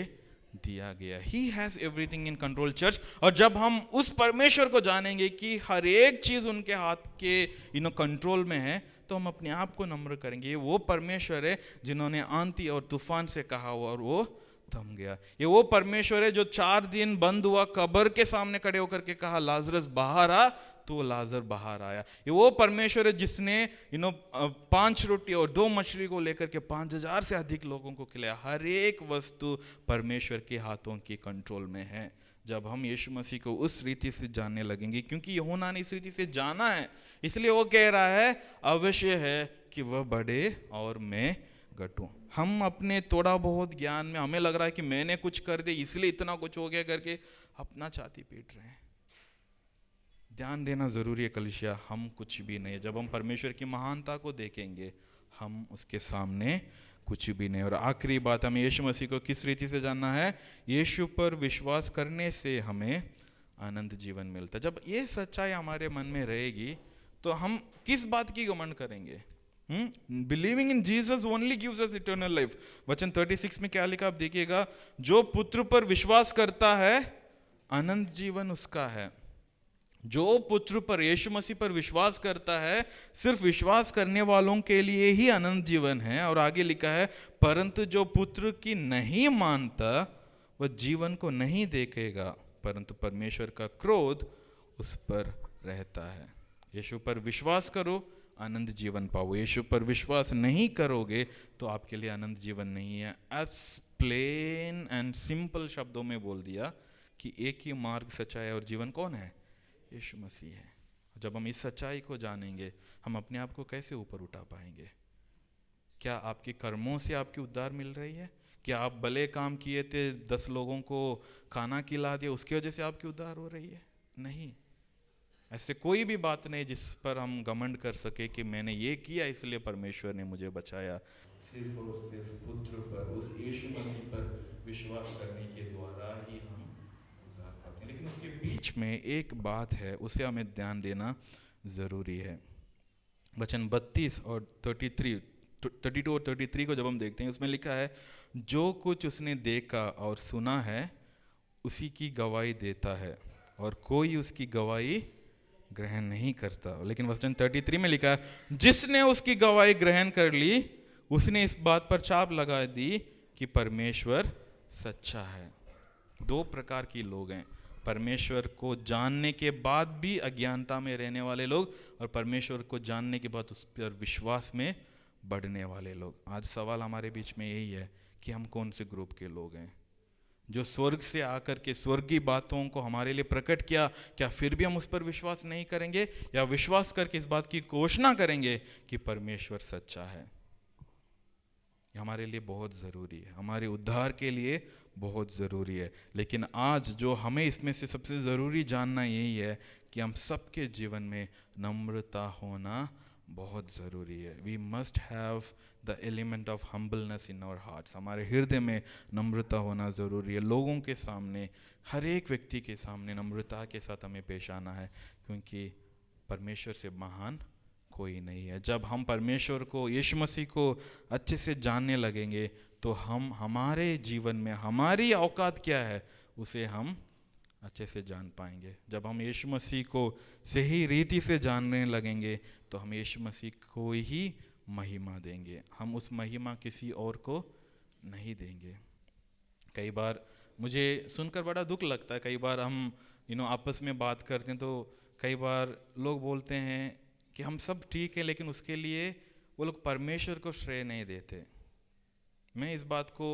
दिया गया। He has everything in control, church. और जब हम उस परमेश्वर को जानेंगे कि हर एक चीज उनके हाथ के कंट्रोल में है, तो हम अपने आप को नम्र करेंगे। ये वो परमेश्वर है जिन्होंने आंधी और तूफान से कहा और वो थम गया। ये वो परमेश्वर है जो 4 दिन बंद हुआ कब्र के सामने खड़े होकर के कहा, लाजरस बाहर आ, तो लाजर बाहर आया। ये वो परमेश्वर है जिसने 5 रोटी और 2 मछली को लेकर के 5000 से अधिक लोगों को खिलाया। हर एक वस्तु परमेश्वर के हाथों की कंट्रोल में है। जब हम यीशु मसीह को उस रीति से जानने लगेंगे, क्योंकि यूहन्ना ने इस रीति से जाना है, इसलिए वो कह रहा है अवश्य है कि वह बढ़े और मैं घटूं। हम अपने थोड़ा बहुत ज्ञान में हमें लग रहा है कि मैंने कुछ कर दिया इसलिए इतना कुछ हो गया करके अपना छाती पीट रहे हैं। ध्यान देना जरूरी है कलीसिया, हम कुछ भी नहीं। जब हम परमेश्वर की महानता को देखेंगे हम उसके सामने कुछ भी नहीं। और आखिरी बात, हमें यीशु मसीह को किस रीति से जानना है? यीशु पर विश्वास करने से हमें आनंद जीवन मिलता है। जब ये सच्चाई हमारे मन में रहेगी तो हम किस बात की घमंड करेंगे? Believing in Jesus only gives us eternal life. वचन 36 में क्या लिखा आप देखिएगा, जो पुत्र पर विश्वास करता है अनंत जीवन उसका है। जो पुत्र पर, यीशु मसीह पर विश्वास करता है, सिर्फ विश्वास करने वालों के लिए ही अनंत जीवन है। और आगे लिखा है, परंतु जो पुत्र की नहीं मानता वह जीवन को नहीं देखेगा, परंतु परमेश्वर का क्रोध उस पर रहता है। यीशु पर विश्वास करो, आनंद जीवन पाओ। यीशु पर विश्वास नहीं करोगे तो आपके लिए आनंद जीवन नहीं है। एज प्लेन एंड सिंपल शब्दों में बोल दिया कि एक ही मार्ग, सच्चाई और जीवन कौन है? यीशु मसीह है। जब हम इस सच्चाई को जानेंगे हम अपने आप को कैसे ऊपर उठा पाएंगे? क्या आपके कर्मों से आपकी उद्धार मिल रही है? क्या आप भले काम किए थे, 10 लोगों को खाना खिला दिया, उसकी वजह से आपकी उद्धार हो रही है? नहीं। ऐसे कोई भी बात नहीं जिस पर हम घमंड कर सके कि मैंने ये किया इसलिए परमेश्वर ने मुझे बचाया। सिर्फ और सिर्फ पुत्र पर, उस यीशु मसीह पर विश्वास करने के द्वारा ही हम उद्धार पाते हैं। लेकिन उसके बीच में एक बात है, उसे हमें ध्यान देना जरूरी है। वचन 32 और 32 और 33 को जब हम देखते हैं, उसमें लिखा है, जो कुछ उसने देखा और सुना है उसी की गवाही देता है और कोई उसकी गवाही ग्रहण नहीं करता। लेकिन वचन 33 में लिखा है, जिसने उसकी गवाही ग्रहण कर ली उसने इस बात पर छाप लगा दी कि परमेश्वर सच्चा है। 2 प्रकार की लोग हैं, परमेश्वर को जानने के बाद भी अज्ञानता में रहने वाले लोग और परमेश्वर को जानने के बाद उस पर विश्वास में बढ़ने वाले लोग। आज सवाल हमारे बीच में यही है कि हम कौन से ग्रुप के लोग हैं? जो स्वर्ग से आकर के स्वर्गीय बातों को हमारे लिए प्रकट किया, क्या फिर भी हम उस पर विश्वास नहीं करेंगे या विश्वास करके इस बात की घोषणा करेंगे कि परमेश्वर सच्चा है? हमारे लिए बहुत ज़रूरी है, हमारे उद्धार के लिए बहुत ज़रूरी है। लेकिन आज जो हमें इसमें से सबसे ज़रूरी जानना यही है कि हम सबके जीवन में नम्रता होना बहुत ज़रूरी है। We must have the element of humbleness in our hearts. हमारे हृदय में नम्रता होना ज़रूरी है। लोगों के सामने, हर एक व्यक्ति के सामने नम्रता के साथ हमें पेश आना है, क्योंकि परमेश्वर से महान कोई नहीं है। जब हम परमेश्वर को, यीशु मसीह को अच्छे से जानने लगेंगे तो हम हमारे जीवन में हमारी औकात क्या है उसे हम अच्छे से जान पाएंगे। जब हम यीशु मसीह को सही रीति से जानने लगेंगे तो हम यीशु मसीह को ही महिमा देंगे, हम उस महिमा किसी और को नहीं देंगे। कई बार मुझे सुनकर बड़ा दुख लगता है, कई बार हम आपस में बात करते हैं तो कई बार लोग बोलते हैं कि हम सब ठीक है, लेकिन उसके लिए वो लोग परमेश्वर को श्रेय नहीं देते। मैं इस बात को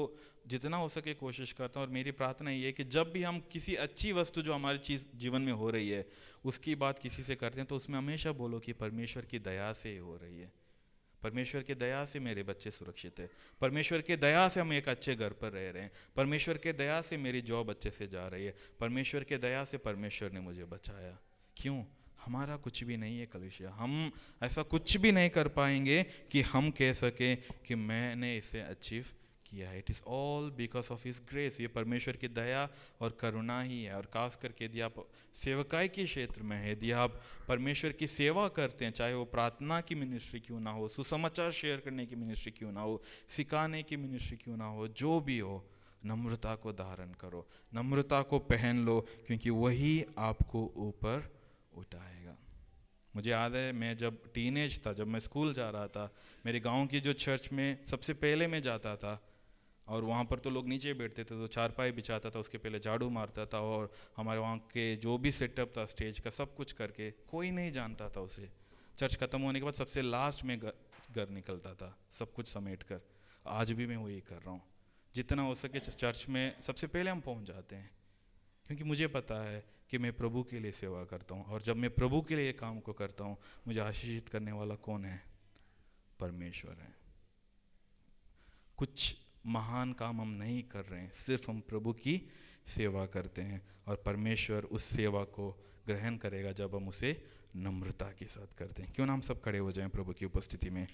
जितना हो सके कोशिश करता हूँ और मेरी प्रार्थना ये है कि जब भी हम किसी अच्छी वस्तु जो हमारे चीज़ जीवन में हो रही है उसकी बात किसी से करते हैं तो उसमें हमेशा बोलो कि परमेश्वर की दया से हो रही है, परमेश्वर की दया से मेरे बच्चे सुरक्षित है, परमेश्वर की दया से हम एक अच्छे घर पर रह रहे हैं, परमेश्वर के दया से मेरी जॉब अच्छे से जा रही है, परमेश्वर के दया से परमेश्वर ने मुझे बचाया। क्यों? हमारा कुछ भी नहीं है कलीसिया, हम ऐसा कुछ भी नहीं कर पाएंगे कि हम कह सकें कि मैंने इसे अचीव किया है। It is all because of his grace. ये परमेश्वर की दया और करुणा ही है। और खास करके यदि आप सेवकाई के क्षेत्र में है, यदि आप परमेश्वर की सेवा करते हैं, चाहे वो प्रार्थना की मिनिस्ट्री क्यों ना हो, सुसमाचार शेयर करने की मिनिस्ट्री क्यों ना हो, सिखाने की मिनिस्ट्री क्यों ना हो, जो भी हो, नम्रता को धारण करो, नम्रता को पहन लो, क्योंकि वही आपको ऊपर उठाएगा। मुझे याद है मैं जब टीनेज था, जब मैं स्कूल जा रहा था, मेरे गांव की जो चर्च में सबसे पहले मैं जाता था, और वहाँ पर तो लोग नीचे बैठते थे, तो चारपाई बिछाता था, उसके पहले झाड़ू मारता था, और हमारे वहाँ के जो भी सेटअप था स्टेज का सब कुछ करके, कोई नहीं जानता था उसे। चर्च ख़त्म होने के बाद सबसे लास्ट में घर निकलता था सब कुछ समेट कर। आज भी मैं वही कर रहा हूँ, जितना हो सके चर्च में सबसे पहले हम पहुँच जाते हैं, क्योंकि मुझे पता है कि मैं प्रभु के लिए सेवा करता हूँ, और जब मैं प्रभु के लिए काम को करता हूँ, मुझे आशीषित करने वाला कौन है? परमेश्वर है। कुछ महान काम हम नहीं कर रहे हैं, सिर्फ हम प्रभु की सेवा करते हैं, और परमेश्वर उस सेवा को ग्रहण करेगा जब हम उसे नम्रता के साथ करते हैं। क्यों ना हम सब खड़े हो जाएं प्रभु की उपस्थिति में,